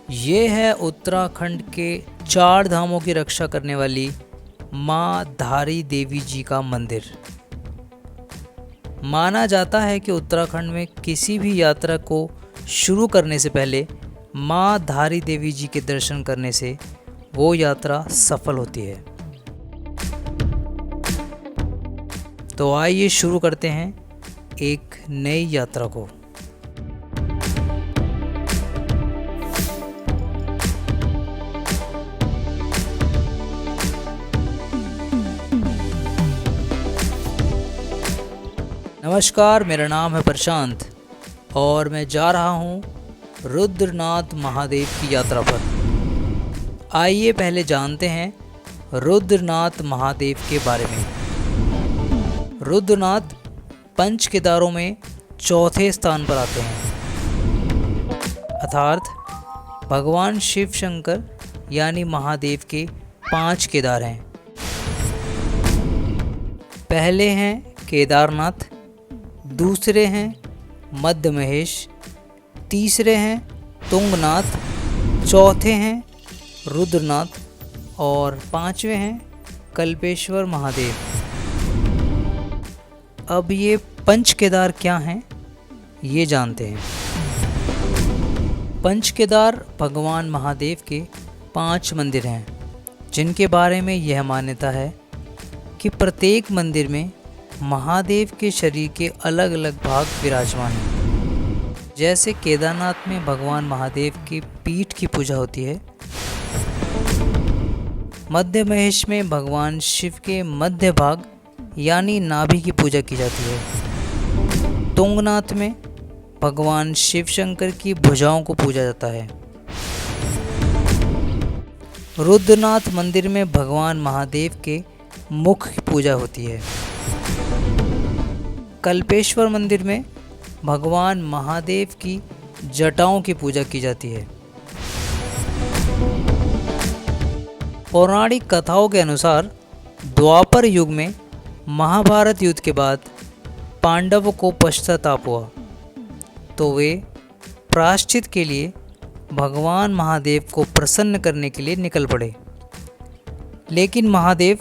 ये है उत्तराखंड के 4 धामों की रक्षा करने वाली माँ धारी देवी जी का मंदिर। माना जाता है कि उत्तराखंड में किसी भी यात्रा को शुरू करने से पहले माँ धारी देवी जी के दर्शन करने से वो यात्रा सफल होती है। तो आइए शुरू करते हैं एक नई यात्रा को। नमस्कार, मेरा नाम है प्रशांत और मैं जा रहा हूँ रुद्रनाथ महादेव की यात्रा पर। आइए पहले जानते हैं रुद्रनाथ महादेव के बारे में। रुद्रनाथ पंच केदारों में चौथे स्थान पर आते हैं, अर्थात भगवान शिव शंकर यानी महादेव के 5 केदार हैं। पहले हैं केदारनाथ, दूसरे हैं मध्य महेश, तीसरे हैं तुंगनाथ, चौथे हैं रुद्रनाथ और 5वें हैं कल्पेश्वर महादेव। अब ये पंच केदार क्या हैं ये जानते हैं। पंच केदार भगवान महादेव के 5 मंदिर हैं, जिनके बारे में यह मान्यता है कि प्रत्येक मंदिर में महादेव के शरीर के अलग अलग भाग विराजमान हैं। जैसे केदारनाथ में भगवान महादेव की पीठ की पूजा होती है, मध्य महेश में भगवान शिव के मध्य भाग यानी नाभि की पूजा की जाती है। तुंगनाथ में भगवान शिव शंकर की भुजाओं को पूजा जाता है। रुद्रनाथ मंदिर में भगवान महादेव के मुख की पूजा होती है। कल्पेश्वर मंदिर में भगवान महादेव की जटाओं की पूजा की जाती है। पौराणिक कथाओं के अनुसार द्वापर युग में महाभारत युद्ध के बाद पांडवों को पश्चाताप हुआ, तो वे प्रायश्चित के लिए भगवान महादेव को प्रसन्न करने के लिए निकल पड़े। लेकिन महादेव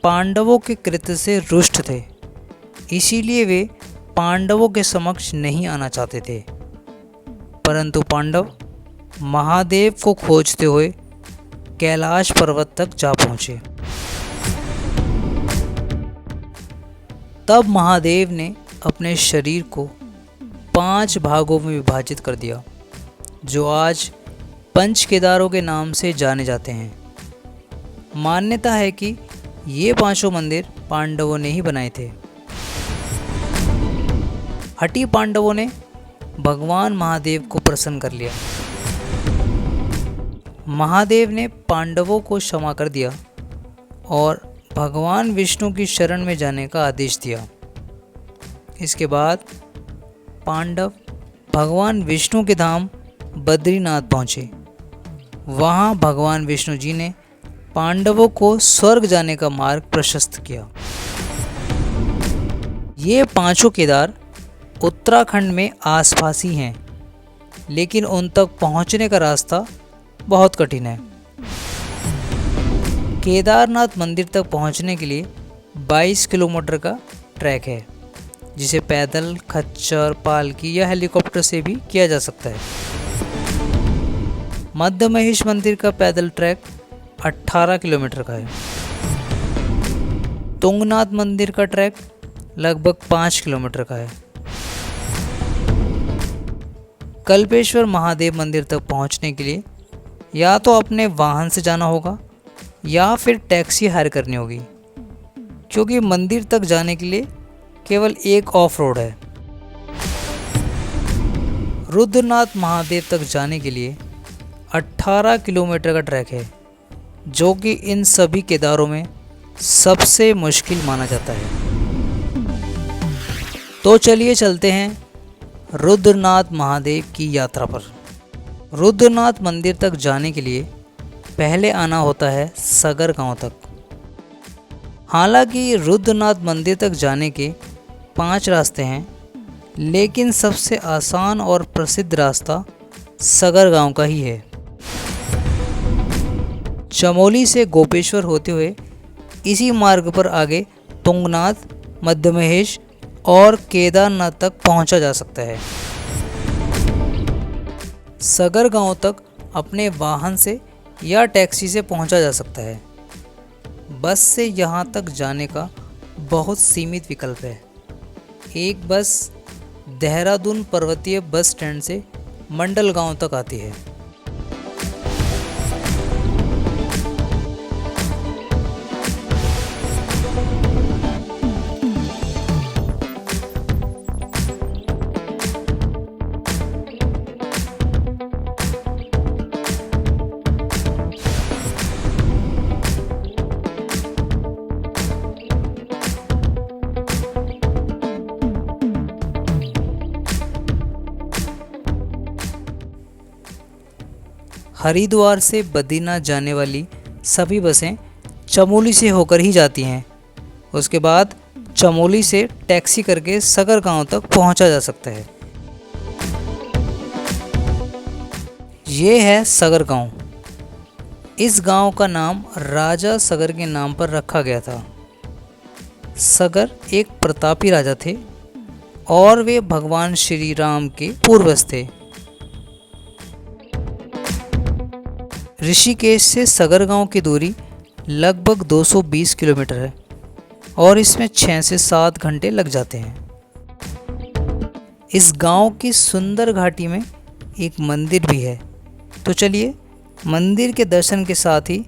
पांडवों के कृत्य से रुष्ट थे, इसीलिए वे पांडवों के समक्ष नहीं आना चाहते थे। परंतु पांडव महादेव को खोजते हुए कैलाश पर्वत तक जा पहुँचे। तब महादेव ने अपने शरीर को 5 भागों में विभाजित कर दिया, जो आज पंच केदारों के नाम से जाने जाते हैं। मान्यता है कि ये 5 मंदिर पांडवों ने ही बनाए थे। हठी पांडवों ने भगवान महादेव को प्रसन्न कर लिया। महादेव ने पांडवों को क्षमा कर दिया और भगवान विष्णु की शरण में जाने का आदेश दिया। इसके बाद पांडव भगवान विष्णु के धाम बद्रीनाथ पहुँचे। वहाँ भगवान विष्णु जी ने पांडवों को स्वर्ग जाने का मार्ग प्रशस्त किया। ये 5 केदार उत्तराखंड में आसपास ही हैं, लेकिन उन तक पहुंचने का रास्ता बहुत कठिन है। केदारनाथ मंदिर तक पहुंचने के लिए 22 किलोमीटर का ट्रैक है, जिसे पैदल, खच्चर, पालकी या हेलीकॉप्टर से भी किया जा सकता है। मध्य महेश मंदिर का पैदल ट्रैक 18 किलोमीटर का है। तुंगनाथ मंदिर का ट्रैक लगभग 5 किलोमीटर का है। कल्पेश्वर महादेव मंदिर तक पहुंचने के लिए या तो अपने वाहन से जाना होगा या फिर टैक्सी हायर करनी होगी, क्योंकि मंदिर तक जाने के लिए केवल एक ऑफ रोड है। रुद्रनाथ महादेव तक जाने के लिए 18 किलोमीटर का ट्रैक है, जो कि इन सभी केदारों में सबसे मुश्किल माना जाता है। तो चलिए चलते हैं रुद्रनाथ महादेव की यात्रा पर। रुद्रनाथ मंदिर तक जाने के लिए पहले आना होता है सगर गांव तक। हालांकि रुद्रनाथ मंदिर तक जाने के 5 रास्ते हैं, लेकिन सबसे आसान और प्रसिद्ध रास्ता सगर गांव का ही है। चमोली से गोपेश्वर होते हुए इसी मार्ग पर आगे तुंगनाथ, मध्यमहेश और केदारनाथ तक पहुंचा जा सकता है। सगर गांव तक अपने वाहन से या टैक्सी से पहुंचा जा सकता है। बस से यहां तक जाने का बहुत सीमित विकल्प है। एक बस देहरादून पर्वतीय बस स्टैंड से मंडल गांव तक आती है। हरिद्वार से बद्रीनाथ जाने वाली सभी बसें चमोली से होकर ही जाती हैं। उसके बाद चमोली से टैक्सी करके सगर गांव तक पहुंचा जा सकता है। ये है सगर गांव। इस गांव का नाम राजा सगर के नाम पर रखा गया था। सगर एक प्रतापी राजा थे और वे भगवान श्री राम के पूर्वज थे। ऋषिकेश से सगर गांव की दूरी लगभग 220 किलोमीटर है और इसमें 6 से 7 घंटे लग जाते हैं। इस गांव की सुंदर घाटी में एक मंदिर भी है, तो चलिए मंदिर के दर्शन के साथ ही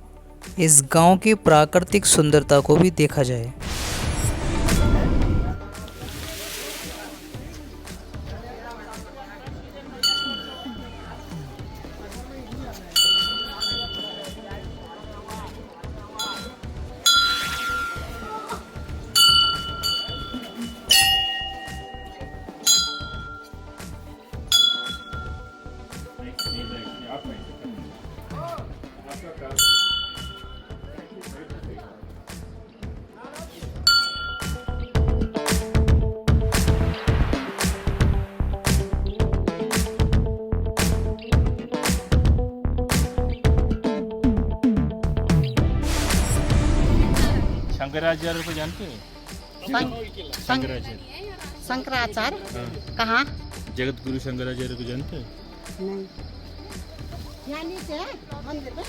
इस गांव की प्राकृतिक सुंदरता को भी देखा जाए। शंकराचार्य को जानते हो? शंकराचार्य शंकराचार्य कहाँ? जगत गुरु शंकराचार्य को जानते हो? नहीं, यहाँ नीचे है मंदिर में।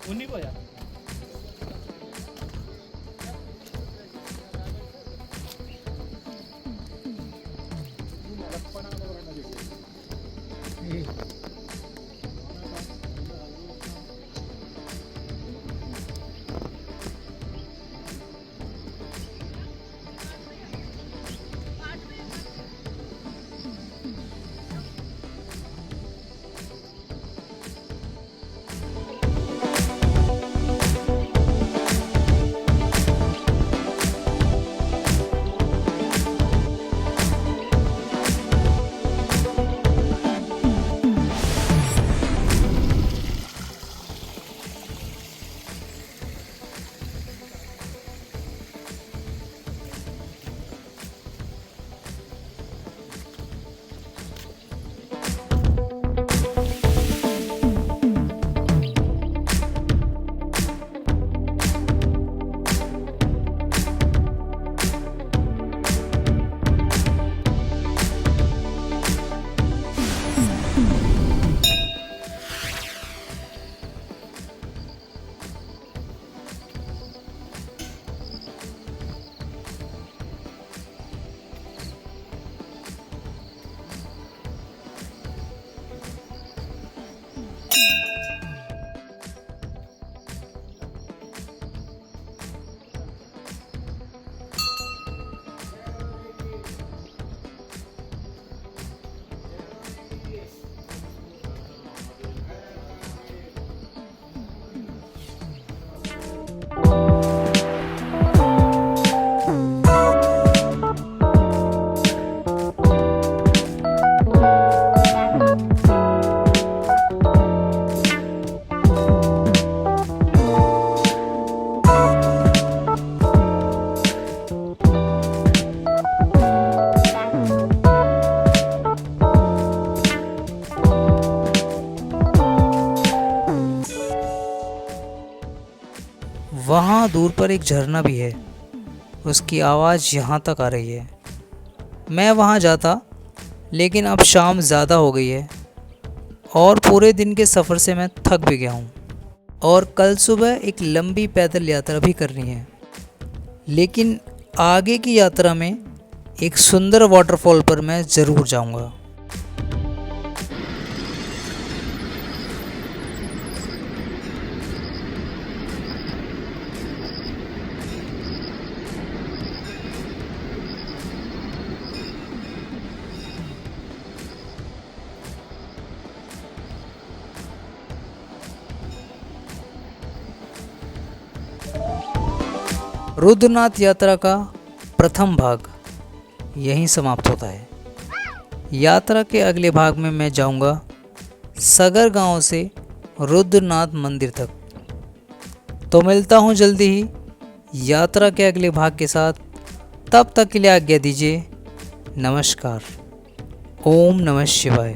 उन्हीं को यार वहाँ दूर पर एक झरना भी है, उसकी आवाज़ यहाँ तक आ रही है। मैं वहाँ जाता, लेकिन अब शाम ज़्यादा हो गई है और पूरे दिन के सफ़र से मैं थक भी गया हूँ और कल सुबह एक लंबी पैदल यात्रा भी करनी है। लेकिन आगे की यात्रा में एक सुंदर वाटरफॉल पर मैं ज़रूर जाऊँगा। रुद्रनाथ यात्रा का प्रथम भाग यहीं समाप्त होता है। यात्रा के अगले भाग में मैं जाऊंगा सगर गांव से रुद्रनाथ मंदिर तक। तो मिलता हूं जल्दी ही यात्रा के अगले भाग के साथ। तब तक के लिए आज्ञा दीजिए। नमस्कार। ओम नमः शिवाय।